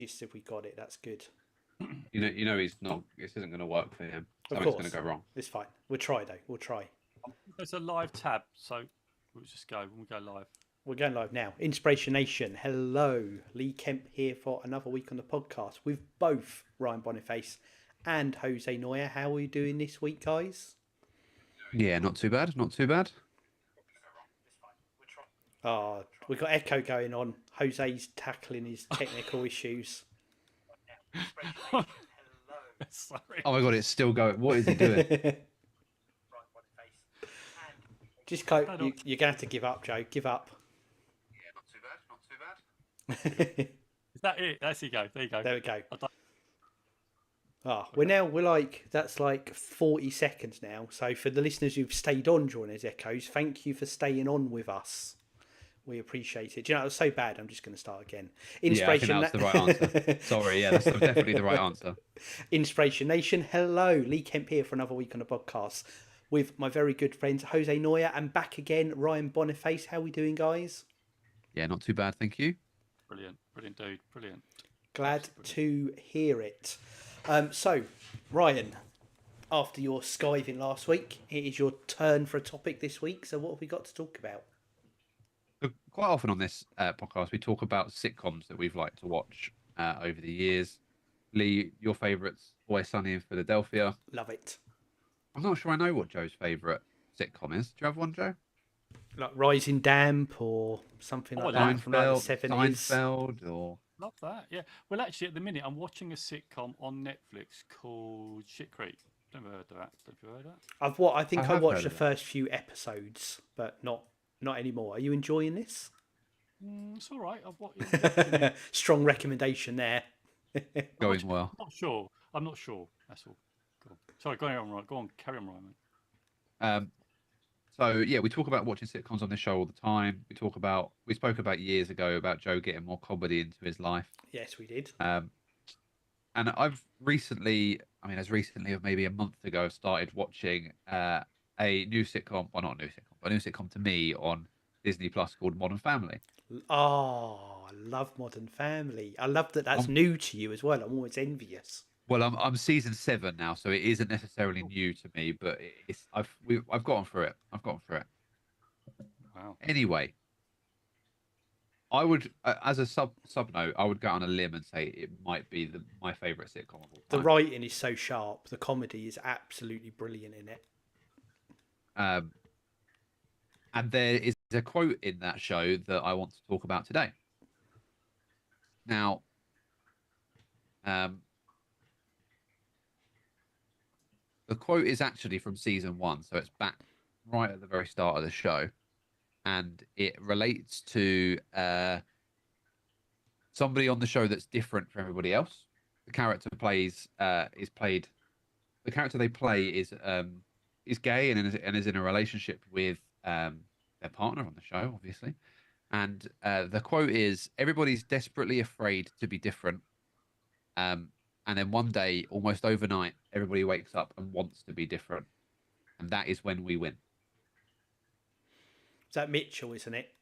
Yes, if we got it, that's good. He's not. This isn't going to work for him. Of Something's going to course, go wrong. it's fine. We'll try though. We'll try. There's a live tab, so we'll just go when we go live. We're going live now. Inspiration Nation, hello. Lee Kemp here for another week on the podcast with both Ryan Boniface and Jose Noya. How are we doing this week, guys? Yeah, not too bad. Not too bad. Oh, we've got echo going on. Jose's tackling his technical issues. Sorry. Oh my god, it's still going. What is he doing? Just you're going to have to give up, Joe. Give up. Yeah, not too bad. Not too bad. Is that it? There you go. There you go. There we go. That's like 40 seconds now. So for the listeners who've stayed on during those echoes, thank you for staying on with us. We appreciate it. Do you know, it was so bad, I'm just going to start again. Inspiration. Yeah, I think that's the right answer. Sorry, yeah, that's definitely the right answer. Inspiration Nation, hello. Lee Kemp here for another week on the podcast with my very good friends Jose Noya and back again, Ryan Boniface. How are we doing, guys? Yeah, not too bad, thank you. Brilliant, dude. Brilliant. Glad to hear it. So, Ryan, after your skiving last week, it is your turn for a topic this week. So what have we got to talk about? Quite often on this podcast, we talk about sitcoms that we've liked to watch over the years. Lee, your favourites, Always Sunny in Philadelphia. Love it. I'm not sure I know what Joe's favourite sitcom is. Do you have one, Joe? Like Rising Damp or something like that from like the 70s. Seinfeld or... Love that, yeah. Well, actually, at the minute, I'm watching a sitcom on Netflix called Shit Creek. Never heard of that. Have you heard of that? I think I watched the first few episodes, but not anymore. Are you enjoying this? It's all right. I've Strong recommendation there. Going well. I'm not sure. That's all. Go on. Sorry, go on. Go on. Carry on, Ryan. So yeah, we talk about watching sitcoms on this show all the time. We spoke about years ago about Joe getting more comedy into his life. Yes, we did. And I've recently, as recently as maybe a month ago, started watching a new sitcom, well, not a new sitcom, but a new sitcom to me on Disney Plus called Modern Family. Oh, I love Modern Family. I love that that's new to you as well. I'm always envious. Well, I'm season 7 now, so it isn't necessarily new to me, but I've gotten through it. Wow. Anyway, I would, as a sub note, I would go on a limb and say it might be my favourite sitcom of all time. The writing is so sharp. The comedy is absolutely brilliant in it. And there is a quote in that show that I want to talk about today. Now, the quote is actually from season 1, so it's back right at the very start of the show, and it relates to somebody on the show that's different from everybody else. The character they play is gay and is in a relationship with their partner on the show, obviously. And the quote is, "Everybody's desperately afraid to be different. And then one day, almost overnight, everybody wakes up and wants to be different. And that is when we win." Is that Mitchell, isn't it?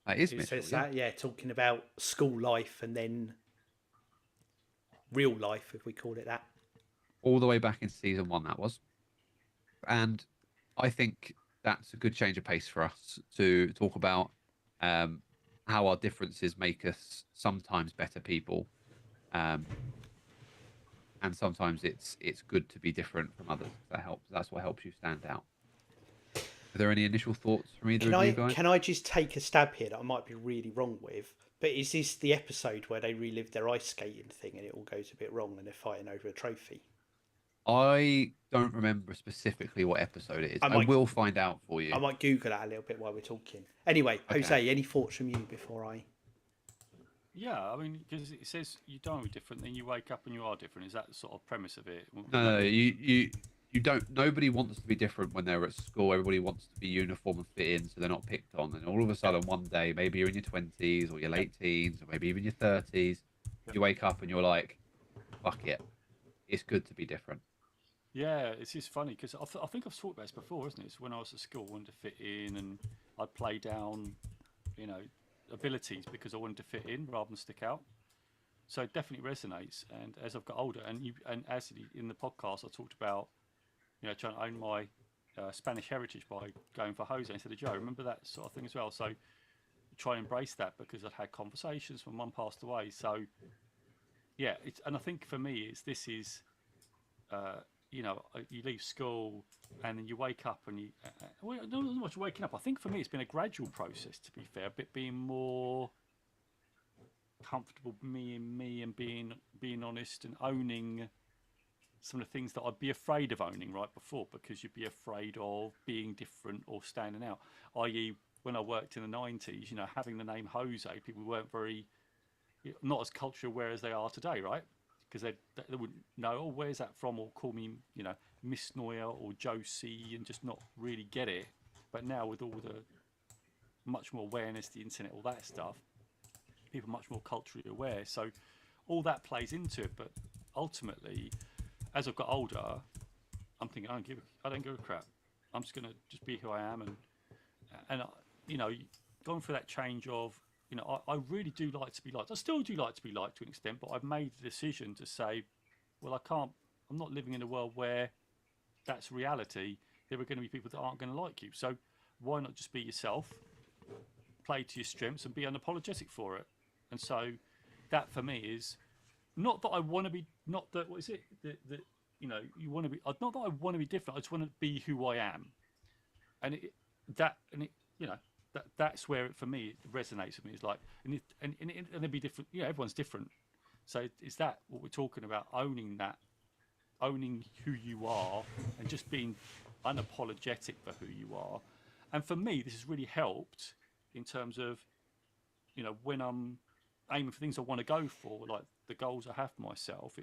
That is Mitchell, says that? Yeah, talking about school life and then real life, if we call it that. All the way back in season 1, that was. And I think that's a good change of pace for us to talk about how our differences make us sometimes better people. And sometimes it's good to be different from others. That's what helps you stand out. Are there any initial thoughts from either of you guys? Can I just take a stab here that I might be really wrong with? But is this the episode where they relive their ice skating thing and it all goes a bit wrong and they're fighting over a trophy? I don't remember specifically what episode it is. I will find out for you. I might Google that a little bit while we're talking. Anyway, okay. Jose, any thoughts from you before I... Yeah, because it says you don't be different, then you wake up and you are different. Is that the sort of premise of it? No, you don't. Nobody wants to be different when they're at school. Everybody wants to be uniform and fit in, so they're not picked on. And all of a sudden, one day, maybe you're in your 20s or your late teens, or maybe even your 30s, you wake up and you're like, "Fuck it, it's good to be different." Yeah, it's just funny because I think I've talked about this before, isn't it? It's when I was at school, I wanted to fit in, and I'd play down, abilities because I wanted to fit in rather than stick out. So it definitely resonates. And as I've got older, and as in the podcast, I talked about, trying to own my Spanish heritage by going for Jose instead of Joe. Remember that sort of thing as well. So try and embrace that, because I've had conversations when one passed away. So yeah, and I think for me, you leave school and then you wake up and well, not so much waking up. I think for me, it's been a gradual process, to be fair, a bit being more comfortable being me and being honest and owning some of the things that I'd be afraid of owning right before, because you'd be afraid of being different or standing out. I.e., when I worked in the 90s, having the name Jose, people weren't not as culturally aware as they are today, right? Because they wouldn't know, oh, where's that from? Or call me, Miss Noya or Josie, and just not really get it. But now with all the much more awareness, the internet, all that stuff, people are much more culturally aware. So all that plays into it. But ultimately, as I've got older, I'm thinking, I don't give a crap. I'm just going to just be who I am. And going through that change of, I really do like to be liked. I still do like to be liked to an extent, but I've made the decision to say, well, I'm not living in a world where that's reality. There are going to be people that aren't going to like you. So why not just be yourself, play to your strengths, and be unapologetic for it? And so that for me is not that I want to be, not that, what is it? You want to be, not that I want to be different. I just want to be who I am. And that's where for me it resonates with me. It's like, and it'd be different. Everyone's different. So is that what we're talking about? Owning who you are, and just being unapologetic for who you are. And for me, this has really helped in terms of, when I'm aiming for things I want to go for, like the goals I have for myself.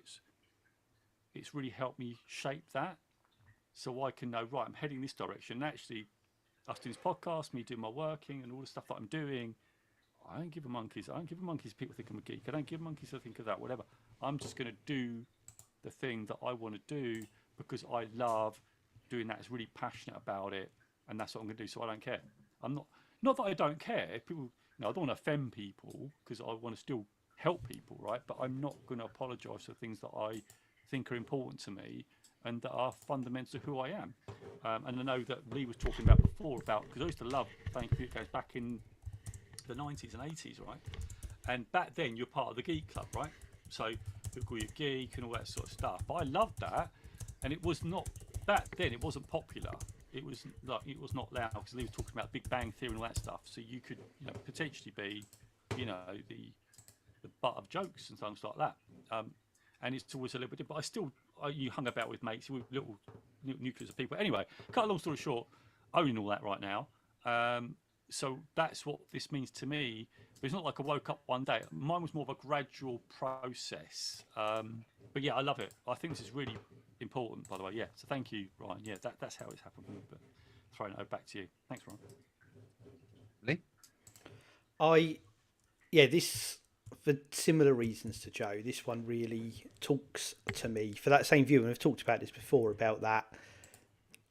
It's really helped me shape that, so I can know, right, I'm heading this direction. And actually, us doing this podcast, me doing my working and all the stuff that I'm doing, I don't give a monkeys. I don't give a monkeys if people think I'm a geek. I don't give monkeys if I think of that, whatever. I'm just going to do the thing that I want to do because I love doing that. It's really passionate about it, and that's what I'm going to do. So I don't care. I'm not that I don't care. People, I don't want to offend people because I want to still help people, right? But I'm not going to apologise for things that I think are important to me and that are fundamental to who I am. And I know that Lee was talking about before because I used to love playing computer games back in the 90s and 80s, right? And back then you're part of the geek club, right? So people call you geek and all that sort of stuff. But I loved that, and it was not back then. It wasn't popular. It was not loud because Lee was talking about Big Bang Theory and all that stuff. So you could potentially be, the butt of jokes and things like that. And it's always a little bit, but you hung about with mates, with little nucleus of people. Anyway, cut a long story short, owning all that right now. So that's what this means to me. But it's not like I woke up one day. Mine was more of a gradual process. But yeah, I love it. I think this is really important, by the way. Yeah. So thank you, Ryan. Yeah, that's how it's happened for me. But throwing it back to you. Thanks, Ryan. Lee? This, for similar reasons to Joe, this one really talks to me for that same view. And I've talked about this before about that.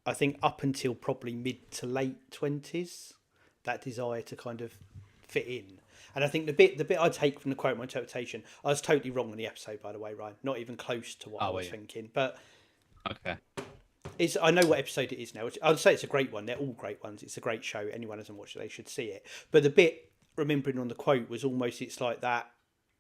I think up until probably mid to late 20s, that desire to kind of fit in. And I think the bit I take from the quote, my interpretation, I was totally wrong on the episode, by the way, Ryan. Not even close to what I was thinking. But okay, I know what episode it is now. I'd say it's a great one. They're all great ones. It's a great show. Anyone who hasn't watched it, they should see it. But the bit remembering on the quote was almost, it's like that.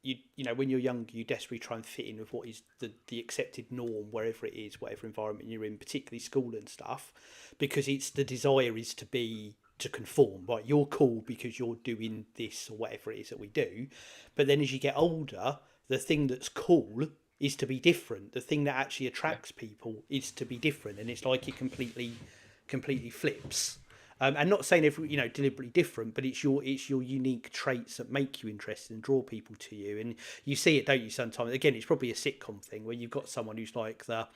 You know, when you're younger, you desperately try and fit in with what is the accepted norm, wherever it is, whatever environment you're in, particularly school and stuff, because it's the desire is to conform, right? You're cool because you're doing this or whatever it is that we do. But then as you get older, the thing that's cool is to be different. The thing that actually attracts people is to be different. And it's like it completely flips. And not saying every, deliberately different, but it's your unique traits that make you interested and draw people to you. And you see it, don't you, sometimes? Again, it's probably a sitcom thing where you've got someone who's like the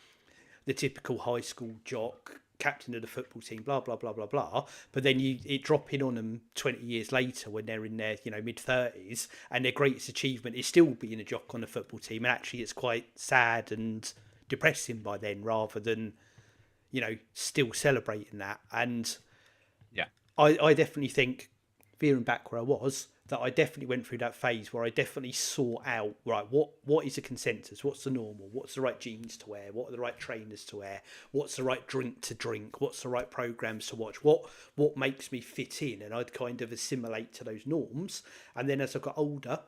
typical high school jock, captain of the football team, blah, blah, blah, blah, blah. But then it drop in on them 20 years later when they're in their, mid-30s, and their greatest achievement is still being a jock on the football team. And actually it's quite sad and depressing by then, rather than, still celebrating that. And I definitely think veering back where I was, that I definitely went through that phase where I definitely sought out, right, what is the consensus, what's the normal, what's the right jeans to wear, what are the right trainers to wear, what's the right drink to drink, what's the right programs to watch, what makes me fit in, and I'd kind of assimilate to those norms. And then as I got older,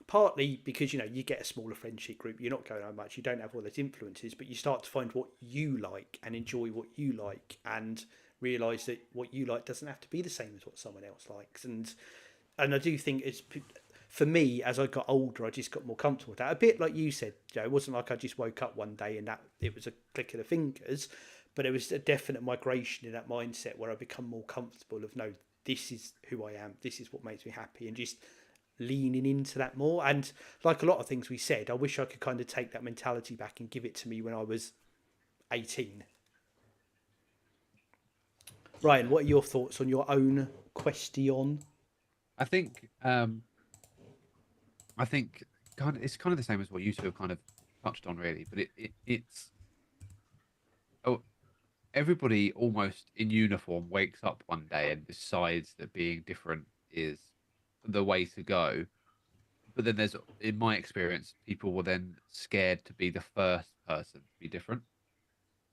partly because you get a smaller friendship group, you're not going on much, you don't have all those influences, but you start to find what you like and enjoy what you like, and realize that what you like doesn't have to be the same as what someone else likes. And I do think it's, for me, as I got older, I just got more comfortable with that. A bit like you said, it wasn't like I just woke up one day and that it was a click of the fingers, but it was a definite migration in that mindset where I become more comfortable of, no, this is who I am, this is what makes me happy, and just leaning into that more. And like a lot of things we said, I wish I could kind of take that mentality back and give it to me when I was 18. Ryan, what are your thoughts on your own question? I think it's kind of the same as what you two have kind of touched on, really. But it's oh, everybody almost in uniform wakes up one day and decides that being different is the way to go. But then there's, in my experience, people were then scared to be the first person to be different.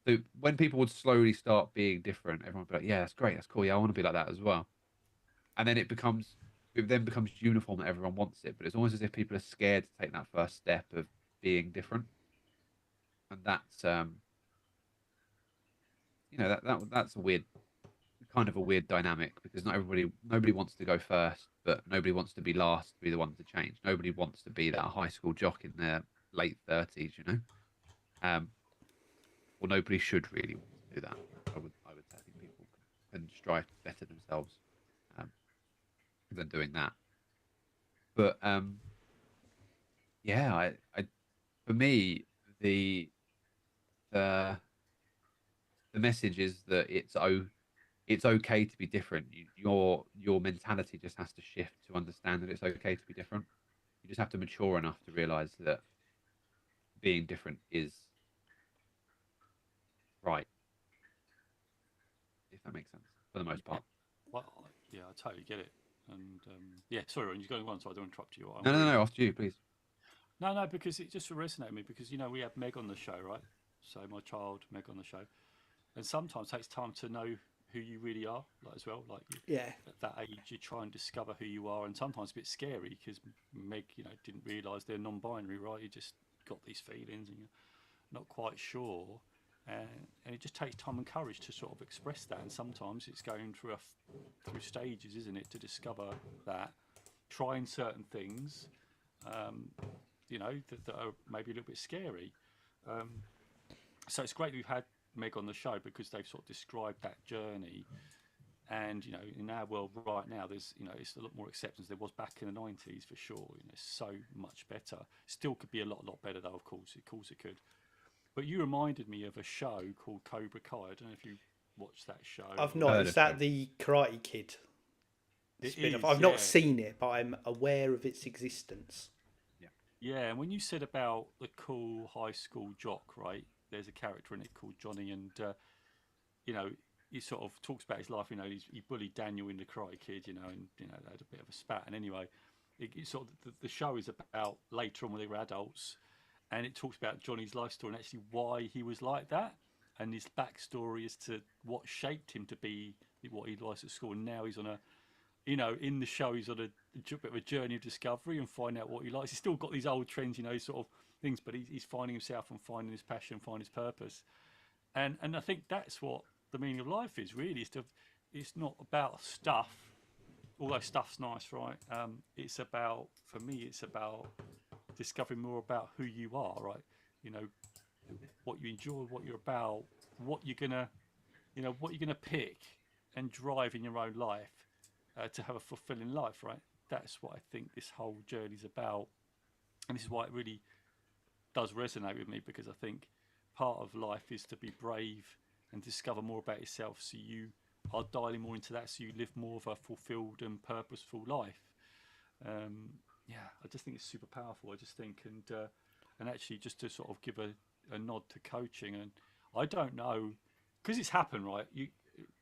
So when people would slowly start being different, everyone would be like, "Yeah, that's great, that's cool. Yeah, I want to be like that as well." And then it then becomes uniform that everyone wants it. But it's almost as if people are scared to take that first step of being different, and that's that's a weird, kind of a weird dynamic, because nobody wants to go first, but nobody wants to be last to be the one to change. Nobody wants to be that high school jock in their late 30s, um well, nobody should really want to do that. I would say, I think people can strive to better themselves, um, than doing that. But yeah, I for me, the the the message is that it's okay to be different. Your mentality just has to shift to understand that it's okay to be different. You just have to mature enough to realize that being different is right, if that makes sense, for the most Yeah, part. well, yeah, I totally get it. And yeah, sorry, Ron, you're going on, so I don't interrupt you. I'm No, no, no, really no. After you, please. no, because it just resonated with me because we have Meg on the show, right? So my child Meg on the show, and sometimes it takes time to know who you really are, like as well. Like you, Yeah. at that age, you try and discover who you are, and sometimes it's a bit scary because Meg, didn't realise they're non-binary, right? You just got these feelings, and you're not quite sure, and it just takes time and courage to sort of express that. And sometimes it's going through through stages, isn't it, to discover that, trying certain things, um, that are maybe a little bit scary. Um, so it's great that we've had Meg on the show because they've sort of described that journey. And in our world right now, there's it's a lot more acceptance than there was back in the 90s for sure. It's so much better. Still could be a lot better though. Of course it could. But you reminded me of a show called Cobra Kai. I don't know if you watched that show. I've Or not. Heard Is of that it. the Karate Kid it spin-off? is, I've not yeah. seen it, but I'm aware of its existence. Yeah. Yeah, and when you said about the cool high school jock, right? There's a character in it called Johnny, and you know, he sort of talks about his life. He bullied Daniel in the Karate Kid, and they had a bit of a spat. And anyway, it sort of the show is about later on when they were adults, and it talks about Johnny's life story and actually why he was like that, and his backstory as to what shaped him to be what he was at school. And now he's on a, in the show he's on a bit of a journey of discovery and finding out what he likes. He's still got these old trends, sort of things, but he's finding himself and finding his passion, finding his purpose. And I think that's what the meaning of life is really. It's not about stuff, although stuff's nice, right? It's about, for me, it's about discovering more about who you are, right? You know, what you enjoy, what you're about, what you're gonna pick and drive in your own life, to have a fulfilling life, right? That's what I think this whole journey's about, and this is why it really does resonate with me, because I think part of life is to be brave and discover more about yourself, so you are dialing more into that, so you live more of a fulfilled and purposeful life. Yeah, I just think it's super powerful. I just think, and actually, just to sort of give a nod to coaching, and I don't know, because it's happened, right?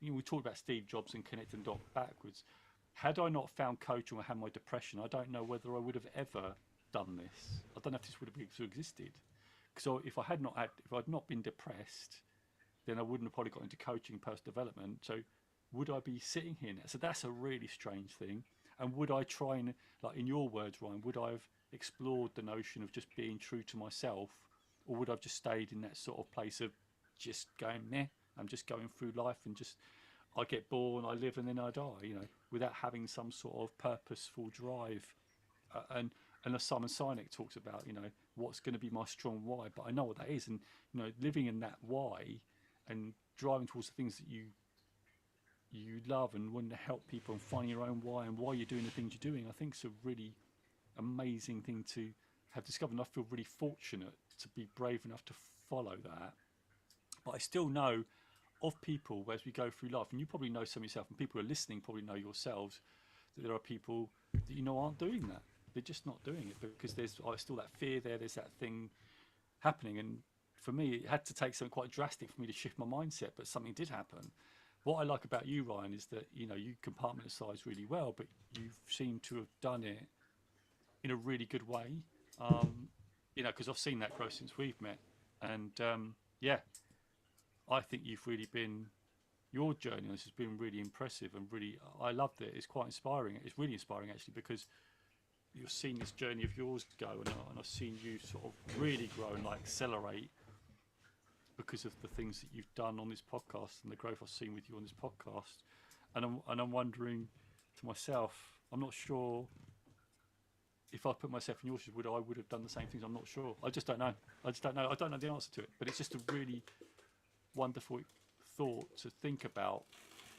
We talked about Steve Jobs and connecting dot backwards. had I not found coaching or had my depression, I don't know whether I would have ever done this. I don't know if this would have existed. So if I'd not been depressed, then I wouldn't have probably got into coaching and personal development. So would I be sitting here now? So that's a really strange thing. And would I try and, like in your words, Ryan, would I have explored the notion of just being true to myself, or would I have just stayed in that sort of place of just going, meh, I'm just going through life and just, I get born, I live, and then I die, you know, without having some sort of purposeful drive. And as Simon Sinek talks about, you know, what's going to be my strong why, but I know what that is. And, you know, living in that why and driving towards the things that you love and wanting to help people and finding your own why and why you're doing the things you're doing, I think it's a really amazing thing to have discovered. And I feel really fortunate to be brave enough to follow that. But I still know of people as we go through life, and you probably know some yourself, and people who are listening probably know yourselves, that there are people that you know aren't doing that. They're just not doing it because there's still that fear there. There's that thing happening. And for me, it had to take something quite drastic for me to shift my mindset, but something did happen. What I like about you, Ryan, is that, you know, you compartmentalize really well, but you seem to have done it in a really good way. You know, because I've seen that growth since we've met. And yeah, I think you've really been, your journey on this has been really impressive and really, I loved it. It's quite inspiring. It's really inspiring actually, because you've seen this journey of yours go, and I've seen you sort of really grow and like accelerate because of the things that you've done on this podcast and the growth I've seen with you on this podcast. And I'm wondering to myself, I'm not sure if I put myself in your shoes, I would have done the same things. I'm not sure. I just don't know. I don't know the answer to it. But it's just a really wonderful thought to think about.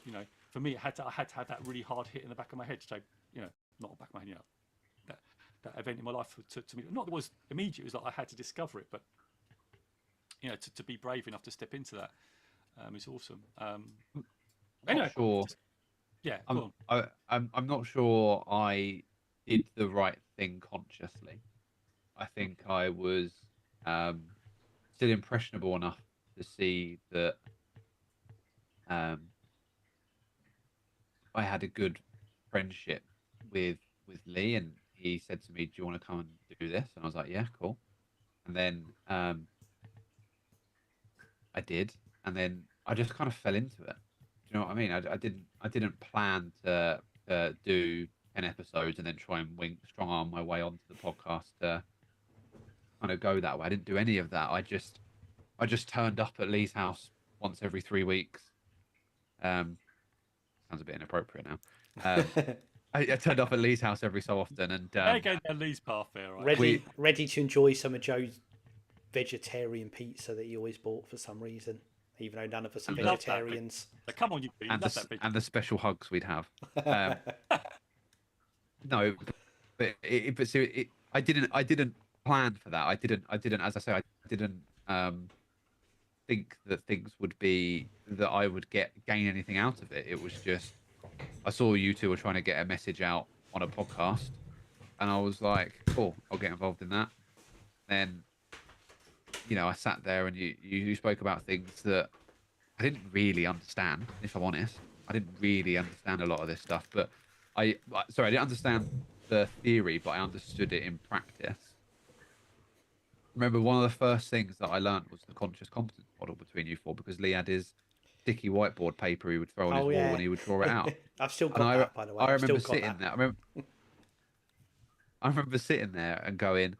You know, for me, I had to have that really hard hit in the back of my head to say, you know, not the back of my head, you know, that event in my life to me. Not that it was immediate. It was like I had to discover it, but you know, to be brave enough to step into that is awesome. Anyway, Not sure. Yeah, go I'm, on. I'm not sure I did the right thing consciously. I think I was still impressionable enough to see that I had a good friendship with Lee, and he said to me, "Do you want to come and do this?" And I was like, "Yeah, cool." And then I did, and then I just kind of fell into it. Do you know what I mean? I didn't plan to do 10 episodes and then try and strong arm my way onto the podcast to kind of go that way. I didn't do any of that. I just turned up at Lee's house once every 3 weeks. Sounds a bit inappropriate now. I turned up at Lee's house every so often, and There you go down Lee's path there, right? ready to enjoy some of Joe's vegetarian pizza that he always bought for some reason, even though none of us are vegetarians. So come on, you do. And the special hugs we'd have. No, but I didn't plan for that. I didn't, as I say, I didn't think that things would be that I would gain anything out of it. It was just I saw you two were trying to get a message out on a podcast, and I was like, cool, I'll get involved in that. Then, you know, I sat there and you spoke about things that I didn't really understand, if I'm honest. I didn't really understand a lot of this stuff, but I didn't understand the theory, but I understood it in practice. Remember, one of the first things that I learned was the conscious competence model between you four, because Lee had his sticky whiteboard paper he would throw on his wall and he would draw it out. I've still got that, by the way. I remember sitting there. I remember sitting there and going,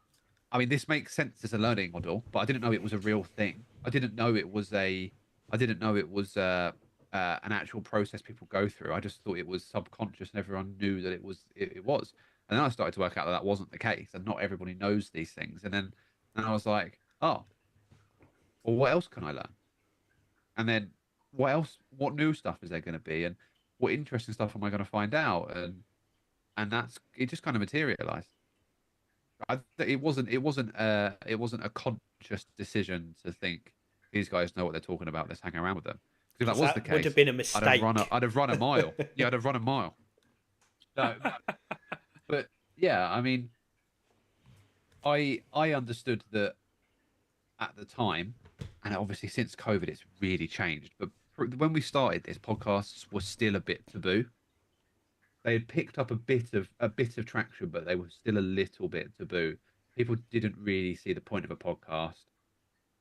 I mean, this makes sense as a learning model, but I didn't know it was a real thing. I didn't know it was an actual process people go through. I just thought it was subconscious, and everyone knew that it was. And then I started to work out that that wasn't the case, and not everybody knows these things. And then I was like, oh, well, what else can I learn? And then what else? What new stuff is there going to be? And what interesting stuff am I going to find out? And it just kind of materialized. It wasn't a conscious decision to think these guys know what they're talking about. Let's hang around with them. Because if that was the case, would have been a mistake. I'd have run a mile. Yeah, I'd have run a mile. No, but yeah, I mean, I understood that at the time, and obviously since COVID, it's really changed. But when we started this, podcasts were still a bit taboo. they had picked up a bit of traction, but they were still a little bit taboo. People didn't really see the point of a podcast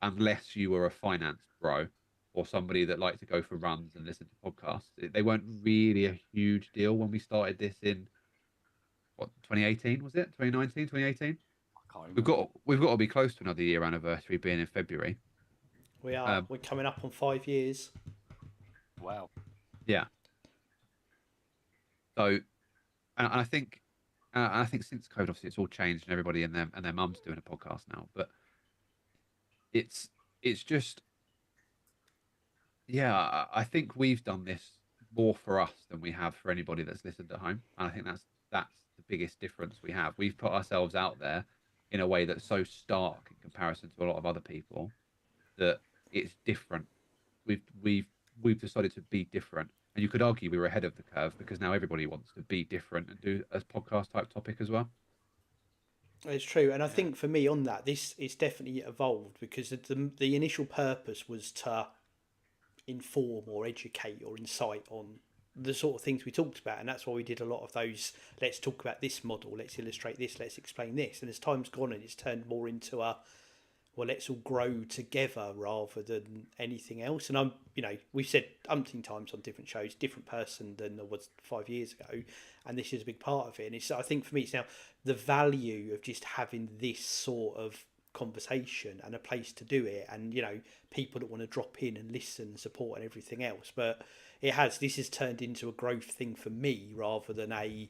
unless you were a finance bro or somebody that liked to go for runs and listen to podcasts. They weren't really a huge deal when we started this in what 2018 was it? 2019, 2018? I can't We've remember. got to be close to another year anniversary being in February. We are. Um, We're coming up on 5 years. Wow. yeah. So, and I think since COVID, obviously, it's all changed, and everybody and their mum's doing a podcast now. But it's just, yeah, I think we've done this more for us than we have for anybody that's listened at home, and I think that's the biggest difference we have. We've put ourselves out there in a way that's so stark in comparison to a lot of other people that it's different. We've decided to be different, and you could argue we were ahead of the curve because now everybody wants to be different and do a podcast type topic as well. It's true, and I Yeah. think for me on that, this is definitely evolved because the initial purpose was to inform or educate or incite on the sort of things we talked about, and that's why we did a lot of those. Let's talk about this model. Let's illustrate this. Let's explain this. And as time's gone, and it's turned more into a well, let's all grow together rather than anything else. And we've said umpteen times on different shows, different person than I was 5 years ago, and this is a big part of it. And I think for me, it's now the value of just having this sort of conversation and a place to do it, and people that want to drop in and listen, and support, and everything else. But this has turned into a growth thing for me rather than a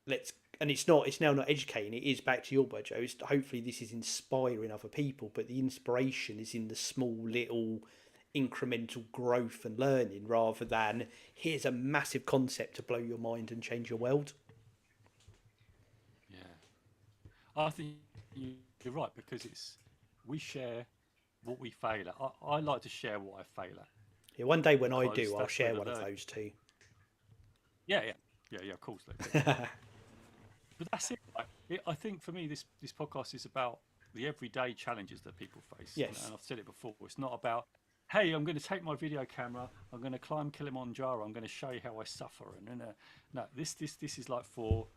let's and it's now not educating. It is, back to your word, Joe, hopefully this is inspiring other people, but the inspiration is in the small little incremental growth and learning rather than here's a massive concept to blow your mind and change your world. Yeah. I think you're right because we share what we fail at. I like to share what I fail at. Yeah, one day when I Because do, I'll that's share where the one of learn- those too. Yeah, of course. But that's it. I think for me, this podcast is about the everyday challenges that people face. Yes. And I've said it before. It's not about, hey, I'm going to take my video camera, I'm going to climb Kilimanjaro, I'm going to show you how I suffer. And no, this is like for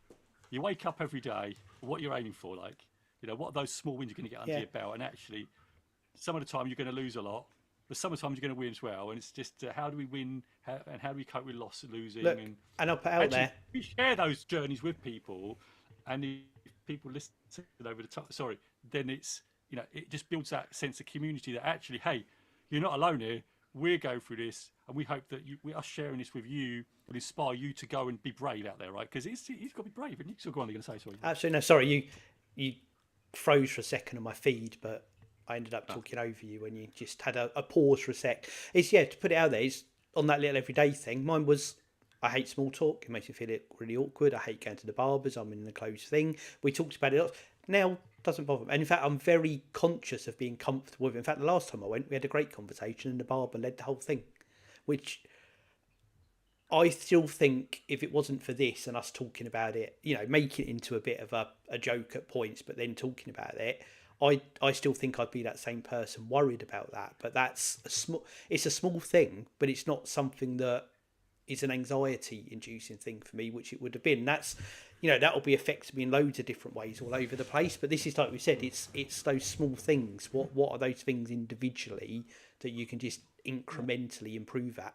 you wake up every day, what you're aiming for, like what are those small wins you're going to get under Yeah. your belt, and actually, some of the time you're going to lose a lot. But sometimes you're going to win as well, and it's just how do we win, and how do we cope with loss, losing, Look, and and I'll put out there. we share those journeys with people, and if people listen over the top, then it's it just builds that sense of community that actually, hey, you're not alone here. We're going through this, and we hope that we are sharing this with you will inspire you to go and be brave out there, right? Because you've got to be brave, and you still go on. You're going to say sorry. Absolutely no. Sorry, you froze for a second on my feed, but I ended up talking over you when you just had a pause for a sec. It's to put it out there. Is on that little everyday thing. Mine was I hate small talk. It makes me feel really awkward. I hate going to the barbers. I'm in the closed thing. We talked about it. Now doesn't bother me. And in fact, I'm very conscious of being comfortable with it. In fact, the last time I went, we had a great conversation, and the barber led the whole thing, which I still think if it wasn't for this and us talking about it, making it into a bit of a joke at points, but then talking about it, I still think I'd be that same person worried about that. But it's a small thing, but it's not something that is an anxiety inducing thing for me, which it would have been. That's, that'll be affecting me in loads of different ways all over the place. But this is, like we said, it's those small things. What are those things individually that you can just incrementally improve at?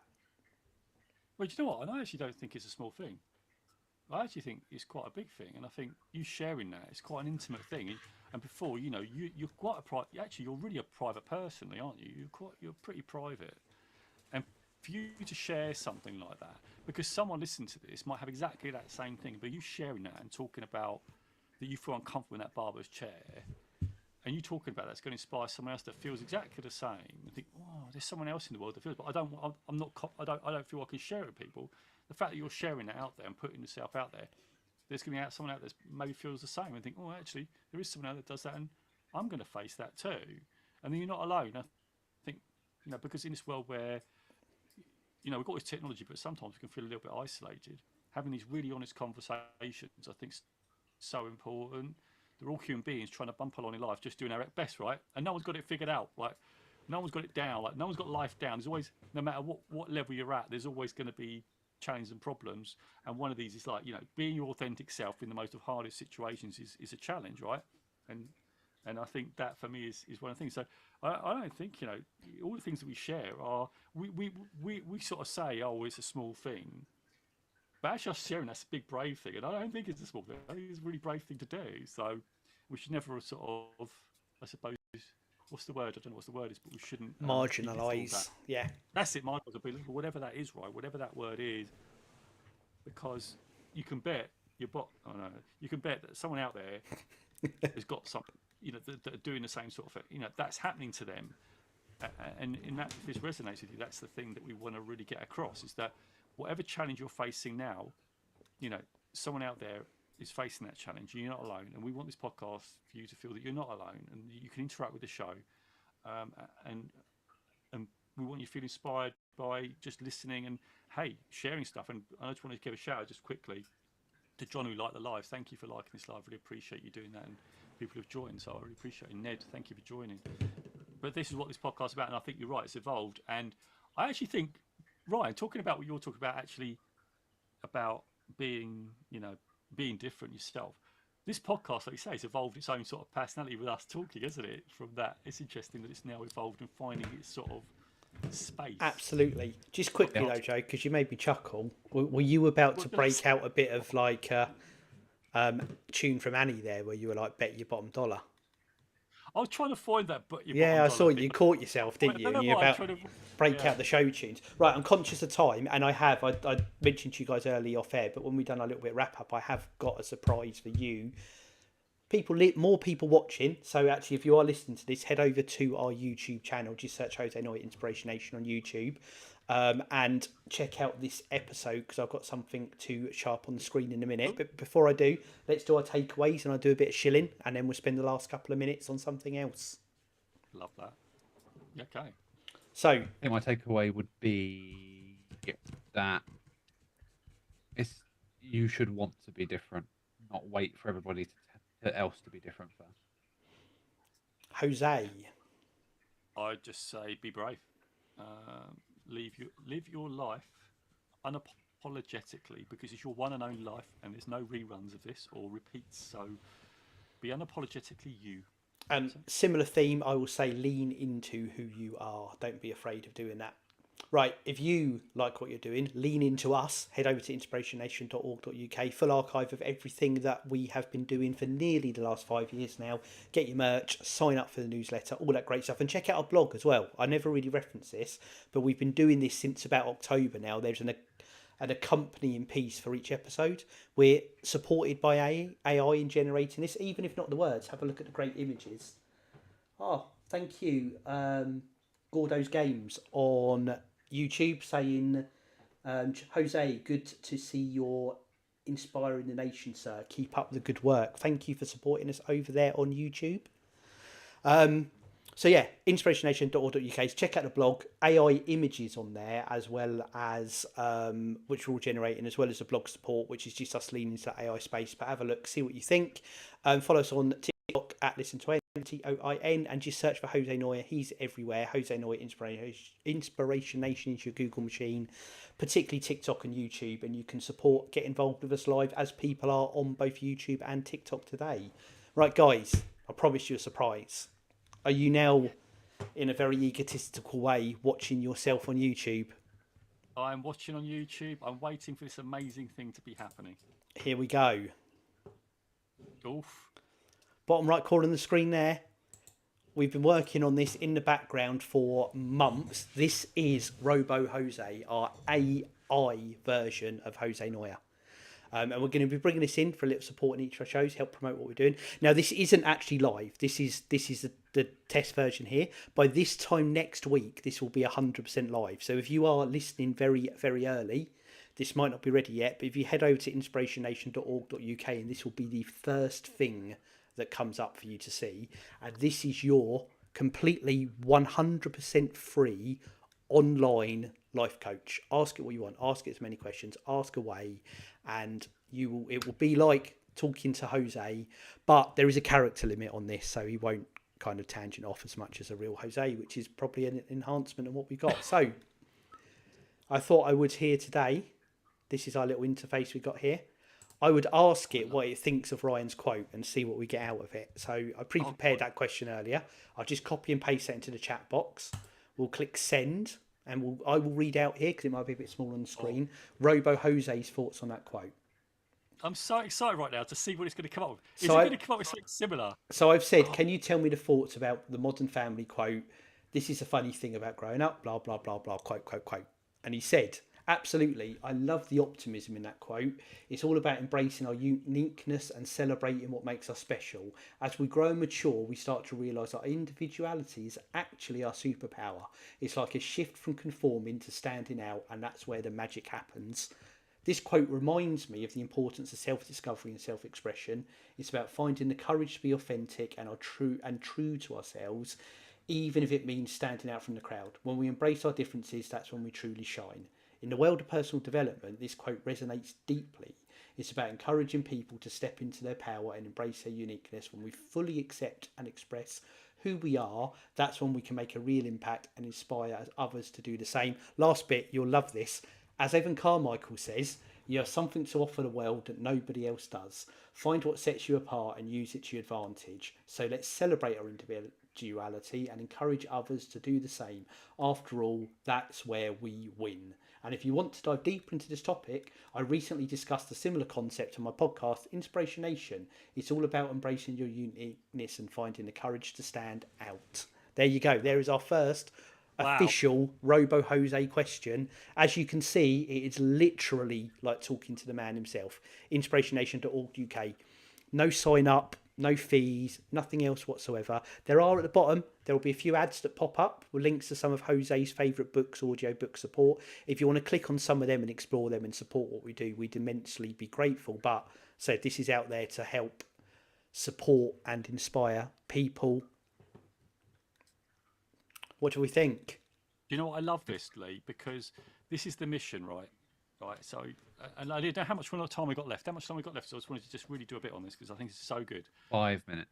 Well, do you know what? And I actually don't think it's a small thing. I actually think it's quite a big thing, and I think you sharing that is quite an intimate thing. And before, you're quite actually, you're really a private person, aren't you? You're pretty private, and for you to share something like that, because someone listening to this might have exactly that same thing, but you sharing that and talking about that you feel uncomfortable in that barber's chair, and you talking about that's going to inspire someone else that feels exactly the same. I think, wow, there's someone else in the world that feels, but I don't feel I can share it with people. The fact that you're sharing that out there and putting yourself out there, there's going to be someone out there that maybe feels the same and think, oh, actually, there is someone out there that does that, and I'm going to face that too. And then you're not alone. I think, because in this world where, we've got this technology, but sometimes we can feel a little bit isolated. Having these really honest conversations, I think, is so important. They're all human beings trying to bump along in life, just doing our best, right? And no one's got it figured out. Like, no one's got it down. Like, no one's got life down. There's always, no matter what level you're at, there's always going to be challenges and problems, and one of these is like, being your authentic self in the most of hardest situations is a challenge, right? And I think that for me is one of the things. So I don't think, all the things that we share are, we sort of say, oh, it's a small thing, but actually us sharing, that's a big brave thing, and I don't think it's a small thing. I think it's a really brave thing to do. So we should never sort of, I suppose, what's the word? I don't know what the word is, but we shouldn't marginalise. Yeah, that's it. Marginalise, whatever that is, right? Whatever that word is, because you can bet you can bet that someone out there has got something, that are doing the same sort of thing. That's happening to them, and in that, if this resonates with you, that's the thing that we want to really get across, is that whatever challenge you're facing now, someone out there is facing that challenge. You're not alone, and we want this podcast for you to feel that you're not alone, and you can interact with the show, and we want you to feel inspired by just listening and sharing stuff. And I just want to give a shout out just quickly to John, who liked the live. Thank you for liking this live. Really appreciate you doing that, and people who've joined. So I really appreciate it. Ned, thank you for joining. But this is what this podcast is about, and I think you're right. It's evolved, and I actually think, Ryan, talking about what you're talking about, actually about being, being different yourself. This podcast, like you say, has evolved its own sort of personality with us talking, isn't it? From that, it's interesting that it's now evolved and finding its sort of space. Absolutely. Just quickly though, Joe, because you made me chuckle. Were you about to break out a bit of like tune from Annie there, where you were like, bet your bottom dollar? I was trying to find that, but I saw you caught yourself, didn't you? And you're about to break out the show tunes. Right, I'm conscious of time, and I mentioned to you guys early off air, but when we've done a little bit of wrap up, I have got a surprise for you. More people watching. So actually, if you are listening to this, head over to our YouTube channel. Just search Jose Noya-Inspiration on YouTube, and check out this episode, because I've got something to show up on the screen in a minute. But before I do, let's do our takeaways, and I'll do a bit of shilling, and then we'll spend the last couple of minutes on something else. Love that. Okay. So I think my takeaway would be that you should want to be different, not wait for everybody else to be different first. Jose, I'd just say be brave. Live your life unapologetically, because it's your one and only life, and there's no reruns of this or repeats. So be unapologetically you. Similar theme, I will say lean into who you are. Don't be afraid of doing that. Right, if you like what you're doing, lean into us. Head over to inspirationation.org.uk. Full archive of everything that we have been doing for nearly the last 5 years now. Get your merch, sign up for the newsletter, all that great stuff. And check out our blog as well. I never really reference this, but we've been doing this since about October now. There's an accompanying piece for each episode. We're supported by AI in generating this, even if not the words. Have a look at the great images. Oh, thank you, Gordo's Games on YouTube, saying, Jose, good to see you're inspiring the nation, sir. Keep up the good work. Thank you for supporting us over there on YouTube. So yeah, inspirationation.org.uk. Check out the blog. AI images on there, as well as which we're all generating, as well as the blog support, which is just us leaning into that AI space. But have a look, see what you think. Follow us on TikTok at Listen to TOIN, and just search for Jose Noya. He's everywhere. Jose Noya Inspiration Nation is your Google machine, particularly TikTok and YouTube, and you can get involved with us live, as people are on both YouTube and TikTok today. Right, guys, I promised you a surprise. Are you now, in a very egotistical way, watching yourself on YouTube? I'm watching on YouTube. I'm waiting for this amazing thing to be happening. Here we go. Oof. Bottom right corner of the screen there. We've been working on this in the background for months. This is Robo Jose, our AI version of Jose Noya. And we're going to be bringing this in for a little support in each of our shows, help promote what we're doing. Now, this isn't actually live. This is the test version here. By this time next week, this will be 100% live. So if you are listening very, very early, this might not be ready yet. But if you head over to inspirationnation.org.uk, and this will be the first thing that comes up for you to see. And this is your completely 100% free online life coach. Ask it what you want. Ask it as many questions. Ask away, and it will be like talking to Jose, but there is a character limit on this, so he won't kind of tangent off as much as a real Jose, which is probably an enhancement of what we got. So I thought I would here today This is our little interface we got here. I would ask it what it thinks of Ryan's quote and see what we get out of it. So I pre-prepared that question earlier. I'll just copy and paste that into the chat box. We'll click send, and I will read out here because it might be a bit small on the screen. Robo Jose's thoughts on that quote. I'm so excited right now to see what it's going to come up with. Is So it going to come up with something similar? So I've said, can you tell me the thoughts about the Modern Family quote? This is a funny thing about growing up, blah, blah, blah, blah, quote, quote, quote. And he said, absolutely, I love the optimism in that quote. It's all about embracing our uniqueness and celebrating what makes us special. As we grow and mature, we start to realise our individuality is actually our superpower. It's like a shift from conforming to standing out, and that's where the magic happens. This quote reminds me of the importance of self-discovery and self-expression. It's about finding the courage to be authentic and true to ourselves, even if it means standing out from the crowd. When we embrace our differences, that's when we truly shine. In the world of personal development, this quote resonates deeply. It's about encouraging people to step into their power and embrace their uniqueness. When we fully accept and express who we are, that's when we can make a real impact and inspire others to do the same. Last bit, you'll love this. As Evan Carmichael says, you have something to offer the world that nobody else does. Find what sets you apart and use it to your advantage. So let's celebrate our individuality and encourage others to do the same. After all, that's where we win. And if you want to dive deeper into this topic, I recently discussed a similar concept on my podcast, Inspirational. It's all about embracing your uniqueness and finding the courage to stand out. There you go. There is our first official Robo Jose question. As you can see, it is literally like talking to the man himself. Inspirational.org.uk. No sign up, no fees, nothing else whatsoever. There are at the bottom, there will be a few ads that pop up with links to some of Jose's favourite books, audio book support. If you want to click on some of them and explore them and support what we do, we'd immensely be grateful. But so this is out there to help support and inspire people. What do we think? You know what? I love this, Lee, because this is the mission, right? Right. So, and I didn't know how much time we got left. How much time we got left? So I just wanted to just really do a bit on this because I think it's so good. 5 minutes.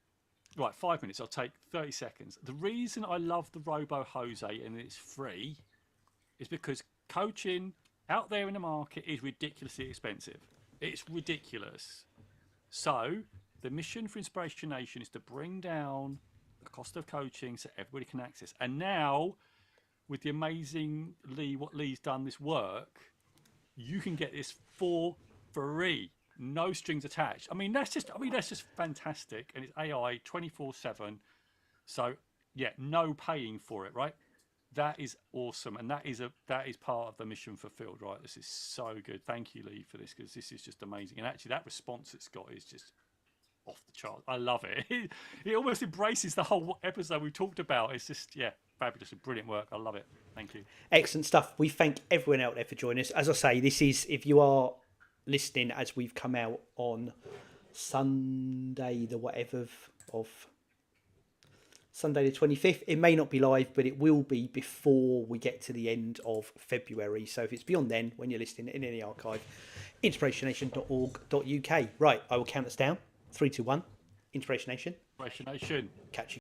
Right, 5 minutes. I'll take 30 seconds. The reason I love the Robo Jose and it's free is because coaching out there in the market is ridiculously expensive. It's ridiculous. So the mission for Inspiration Nation is to bring down the cost of coaching so everybody can access. And now, with the amazing Lee, what Lee's done this work, you can get this for free, no strings attached. That's just fantastic, and it's AI 24/7. So yeah, no paying for it, right? That is awesome, and that is part of the mission fulfilled, right? This is so good. Thank you, Lee, for this because this is just amazing. And actually, that response it's got is just off the chart. I love it. It almost embraces the whole episode we talked about. It's just, yeah, fabulous and brilliant work. I love it. Thank you. Excellent stuff. We thank everyone out there for joining us. As I say, this is, if you are listening as we've come out on Sunday, the 25th, it may not be live, but it will be before we get to the end of February. So if it's beyond then, when you're listening in any archive, inspirationation.org.uk. Right, I will count us down. 3, 2, 1. Inspiration Nation. Inspiration Nation. Catch you.